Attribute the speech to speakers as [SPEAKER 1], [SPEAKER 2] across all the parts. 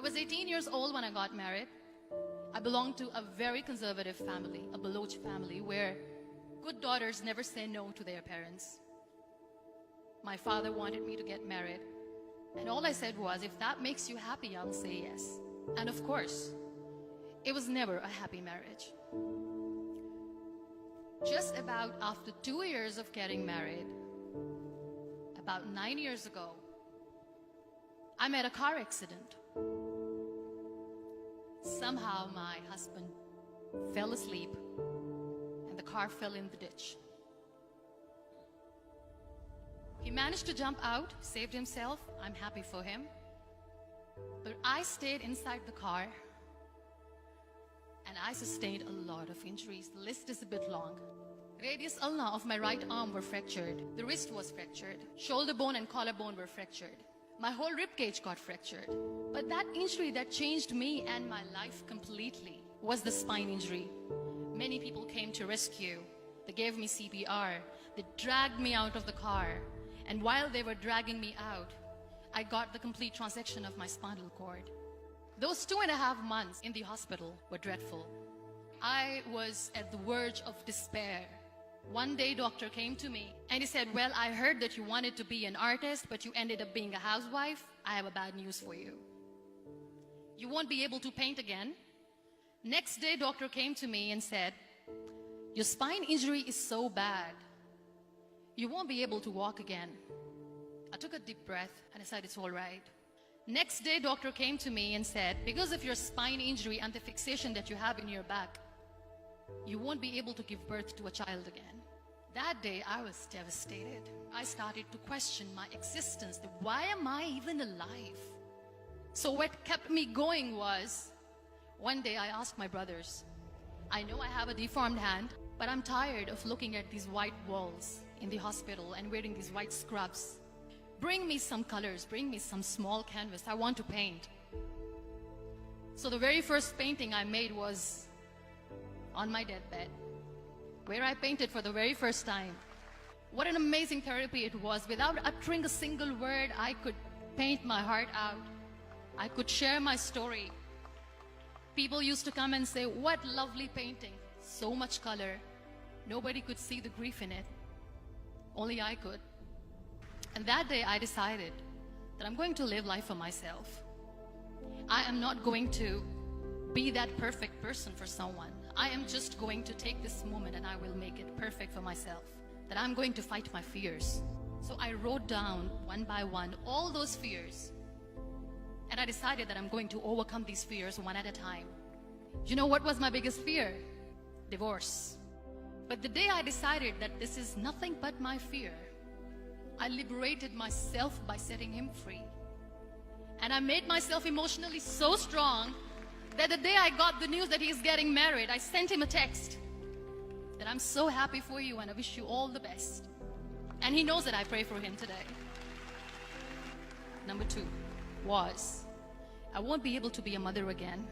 [SPEAKER 1] was 18 years old when I got married. I belonged to a very conservative family, a Baloch family, where good daughters never say no to their parents. My father wanted me to get married, and all I said was, if that makes you happy, I'll say yes. And of course, it was never a happy marriage. Just about after 2 years of getting married, about 9 years ago, I met a car accident. Somehow my husband fell asleep and the car fell in the ditch. He managed to jump out, saved himself. I'm happy for him. But I stayed inside the car and I sustained a lot of injuries. The list is a bit long. Radius ulna of my right arm were fractured. The wrist was fractured. Shoulder bone and collarbone were fractured. My whole rib cage got fractured. But that injury that changed me and my life completely was the spine injury. Many people came to rescue. They gave me CPR. They dragged me out of the car. And while they were dragging me out, I got the complete transection of my spinal cord. Those 2.5 months in the hospital were dreadful. I was at the verge of despair. One day, doctor came to me and he said, well, I heard that you wanted to be an artist, but you ended up being a housewife. I have a bad news for you. You won't be able to paint again. Next day, doctor came to me and said, your spine injury is so bad, you won't be able to walk again. I took a deep breath and I said, it's all right. Next day, doctor came to me and said, because of your spine injury and the fixation that you have in your back, you won't be able to give birth to a child again. That day, I was devastated. I started to question my existence. Why am I even alive? So what kept me going was, one day I asked my brothers, I know I have a deformed hand, but I'm tired of looking at these white walls in the hospital and wearing these white scrubs. Bring me some colors, bring me some small canvas. I want to paint. So the very first painting I made was on my deathbed, where I painted for the very first time. What an amazing therapy it was. Without uttering a single word, I could paint my heart out. I could share my story. People used to come and say, what lovely painting. So much color. Nobody could see the grief in it. Only I could. And that day I decided that I'm going to live life for myself. I am not going to be that perfect person for someone. I am just going to take this moment and I will make it perfect for myself. That I'm going to fight my fears. So I wrote down one by one all those fears. And I decided that I'm going to overcome these fears one at a time. You know what was my biggest fear? Divorce. But the day I decided that this is nothing but my fear, I liberated myself by setting him free. And I made myself emotionally so strong that the day I got the news that he's getting married, I sent him a text that I'm so happy for you and I wish you all the best. And he knows that I pray for him today. Number 2 was, I won't be able to be a mother again.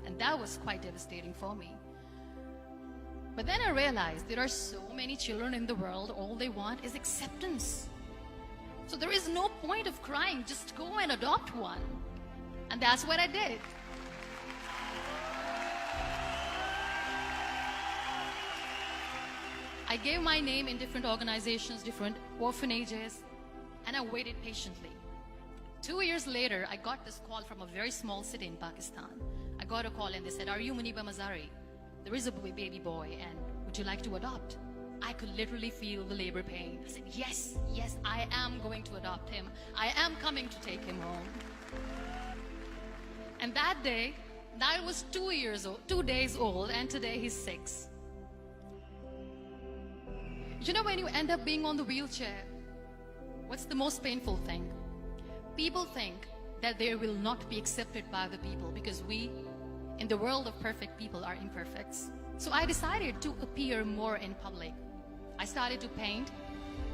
[SPEAKER 1] And that was quite devastating for me. But then I realized there are so many children in the world, all they want is acceptance. So there is no point of crying, just go and adopt one. And that's what I did. I gave my name in different organizations, different orphanages, and I waited patiently. 2 years later, I got this call from a very small city in Pakistan. I got a call and they said, are you Muniba Mazari? There is a baby boy and would you like to adopt? I could literally feel the labor pain. I said, yes, yes, I am going to adopt him. I am coming to take him home. And that day, Niall was 2 days old, and today he's 6. You know, when you end up being on the wheelchair, what's the most painful thing? People think that they will not be accepted by the people because we, in the world of perfect people, are imperfects. So I decided to appear more in public. I started to paint.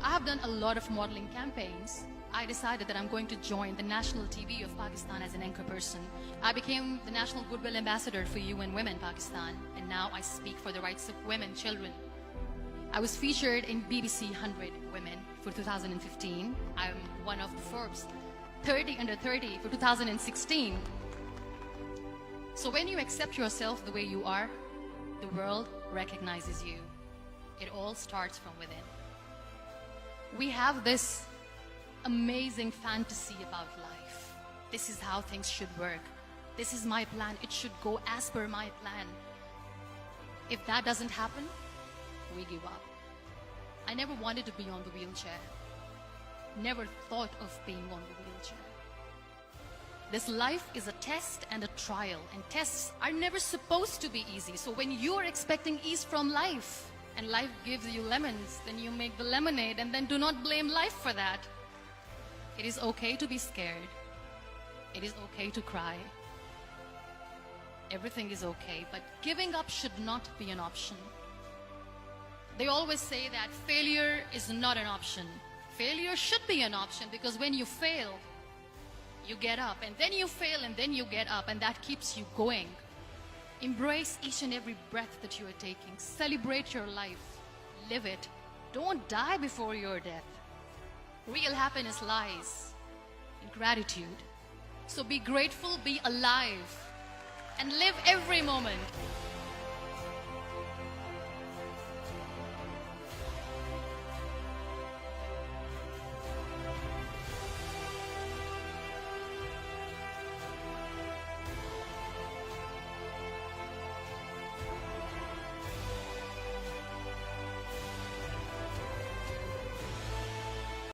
[SPEAKER 1] I have done a lot of modeling campaigns. I decided that I'm going to join the national TV of Pakistan as an anchor person. I became the National Goodwill Ambassador for UN Women Pakistan, and now I speak for the rights of women, children. I was featured in BBC 100 Women for 2015. I'm one of the Forbes 30 under 30 for 2016. So when you accept yourself the way you are, the world recognizes you. It all starts from within. We have this amazing fantasy about life. This is how things should work. This is my plan. It should go as per my plan. If that doesn't happen, we give up. I never wanted to be on the wheelchair. Never thought of being on the wheelchair. This life is a test and a trial, and tests are never supposed to be easy. So when you're expecting ease from life, and life gives you lemons, then you make the lemonade, and then do not blame life for that. It is okay to be scared. It is okay to cry. Everything is okay, but giving up should not be an option. They always say that failure is not an option. Failure should be an option, because when you fail, you get up, and then you fail, and then you get up, and that keeps you going. Embrace each and every breath that you are taking. Celebrate your life. Live it. Don't die before your death. Real happiness lies in gratitude. So be grateful, be alive, and live every moment.